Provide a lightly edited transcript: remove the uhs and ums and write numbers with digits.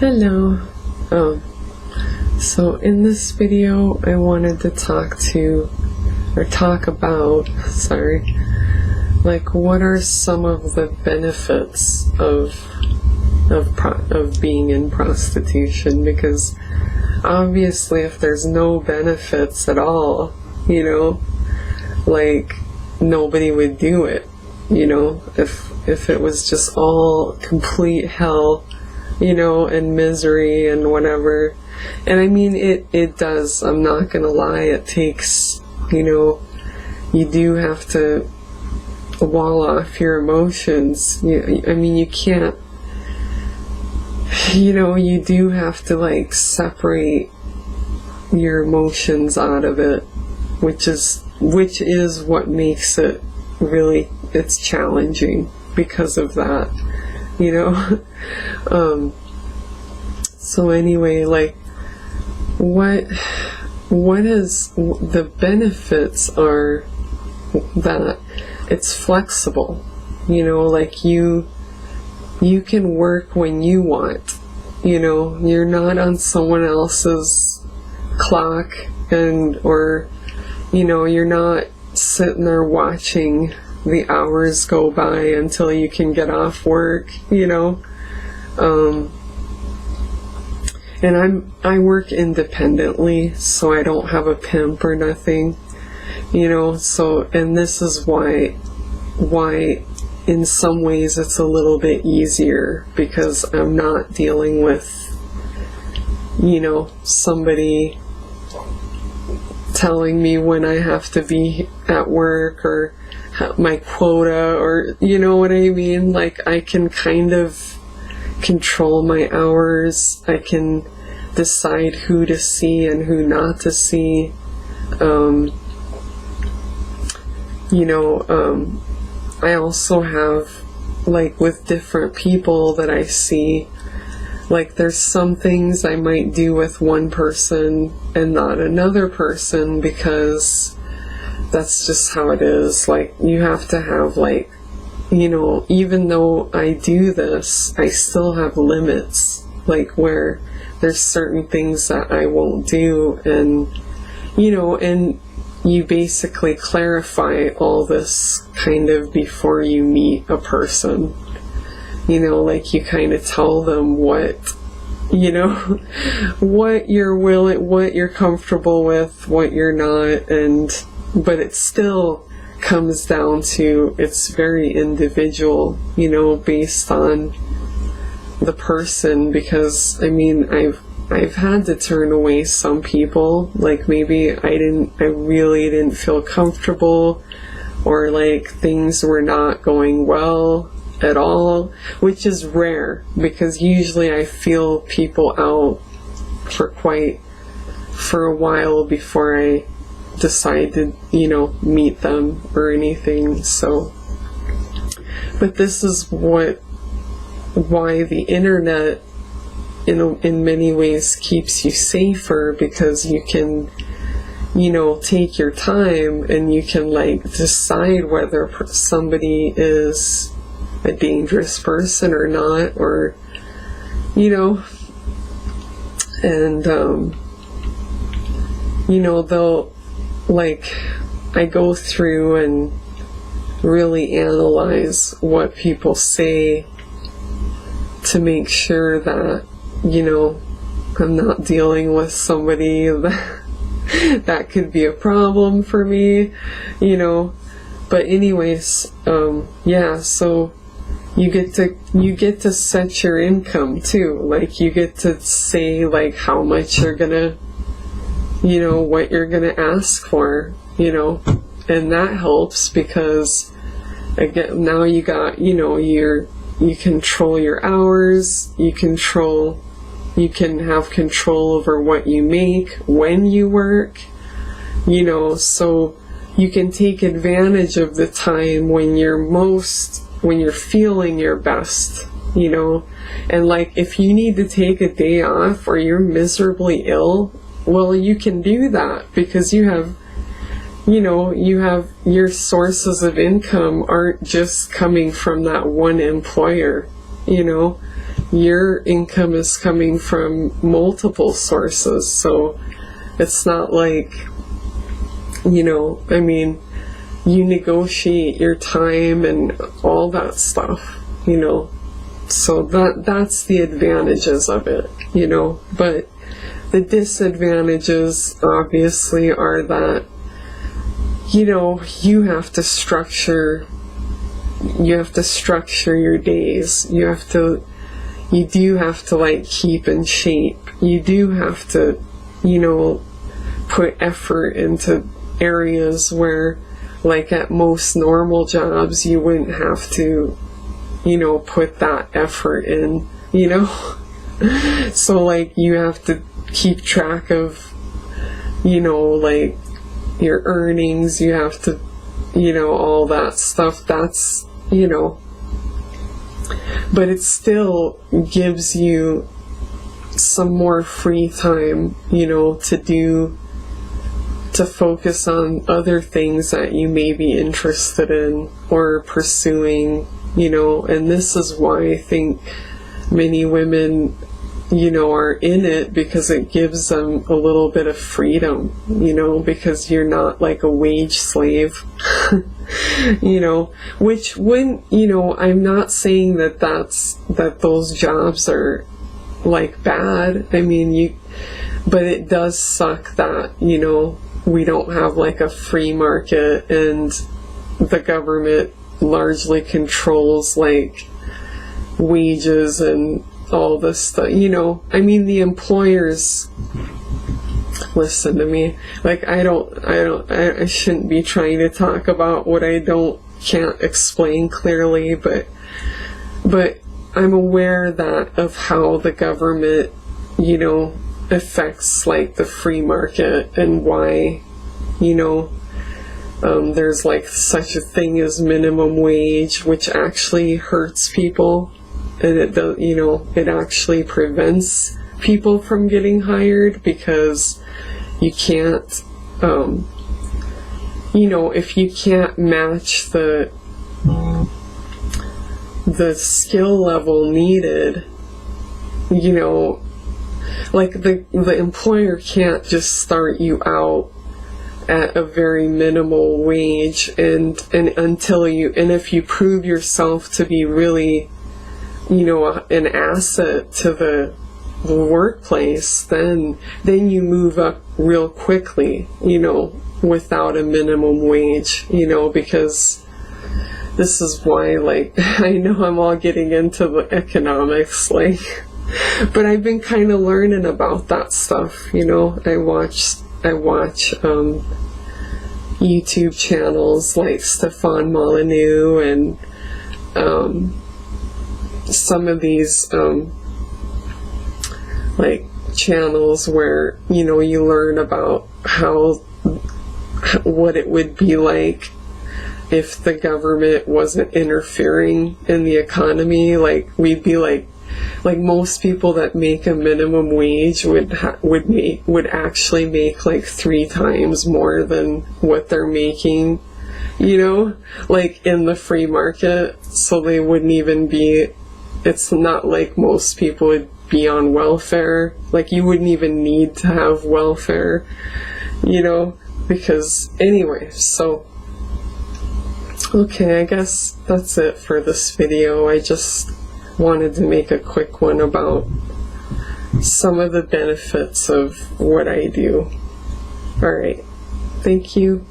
Hello. So in this video I wanted to talk about like what are some of the benefits of being in prostitution, because obviously if there's no benefits at all, like nobody would do it, if it was just all complete hell, and misery and whatever. And I mean, it does, I'm not gonna lie, it takes, you do have to wall off your emotions. I mean, you can't, you do have to like separate your emotions out of it, which is what makes it really, it's challenging because of that, so anyway, like what is the benefits are that it's flexible, like you can work when you want, you're not on someone else's clock, or you're not sitting there watching the hours go by until you can get off work, and I work independently, so I don't have a pimp or nothing, so, and this is why in some ways it's a little bit easier, because I'm not dealing with, somebody telling me when I have to be at work or my quota, or what I mean. Like, I can kind of control my hours, I can decide who to see and who not to see. I also have, like, with different people that I see, like, there's some things I might do with one person and not another person, because that's just how it is. Like, you have to have, like, even though I do this, I still have limits, like, where there's certain things that I won't do, and, and you basically clarify all this kind of before you meet a person, like you kind of tell them what, what you're willing, what you're comfortable with, what you're not, but it still comes down to, it's very individual, based on the person, because I mean, I've had to turn away some people, like maybe I really didn't feel comfortable, or like things were not going well at all, which is rare, because usually I feel people out for a while before I decide to, meet them or anything. So, but this is why the internet in many ways keeps you safer, because you can, take your time and you can like decide whether somebody is a dangerous person or not, or, and, they'll, like, I go through and really analyze what people say to make sure that, I'm not dealing with somebody that could be a problem for me, but anyways, yeah, so you get to set your income too, like you get to say like how much you're gonna, what you're gonna ask for, and that helps, because again, now you got, you control your hours, you can have control over what you make when you work, so you can take advantage of the time when you're feeling your best, and like if you need to take a day off or you're miserably ill, well, you can do that, because you have your sources of income aren't just coming from that one employer, your income is coming from multiple sources. So it's not like, you negotiate your time and all that stuff, So that's the advantages of it, But the disadvantages obviously are that, you have to structure your days. You do have to like keep in shape. You do have to, put effort into areas where, like at most normal jobs, you wouldn't have to, put that effort in, So like you have to keep track of, like your earnings. You have to, all that stuff. That's, but it still gives you some more free time, to focus on other things that you may be interested in or pursuing, and this is why I think many women, are in it, because it gives them a little bit of freedom, because you're not like a wage slave, which when, I'm not saying that those jobs are like bad. But it does suck that, we don't have like a free market and the government largely controls like wages and all this stuff, the employers, listen to me, like I shouldn't be trying to talk about what I can't explain clearly, but I'm aware of how the government, affects like the free market and why, there's like such a thing as minimum wage, which actually hurts people, and it actually prevents people from getting hired, because you can't, if you can't match the skill level needed, like the employer can't just start you out at a very minimal wage and if you prove yourself to be really, an asset to the workplace, then you move up real quickly, without a minimum wage, because this is why, like, I know I'm all getting into the economics, like, but I've been kind of learning about that stuff, I watch YouTube channels like Stefan Molyneux and some of these like channels where you learn about what it would be like if the government wasn't interfering in the economy. Like we'd be like most people that make a minimum wage would actually make like 3 times more than what they're making, like in the free market. So they wouldn't even be, it's not like most people would be on welfare. Like you wouldn't even need to have welfare, because anyway, so okay, I guess that's it for this video. I just wanted to make a quick one about some of the benefits of what I do. Alright, thank you.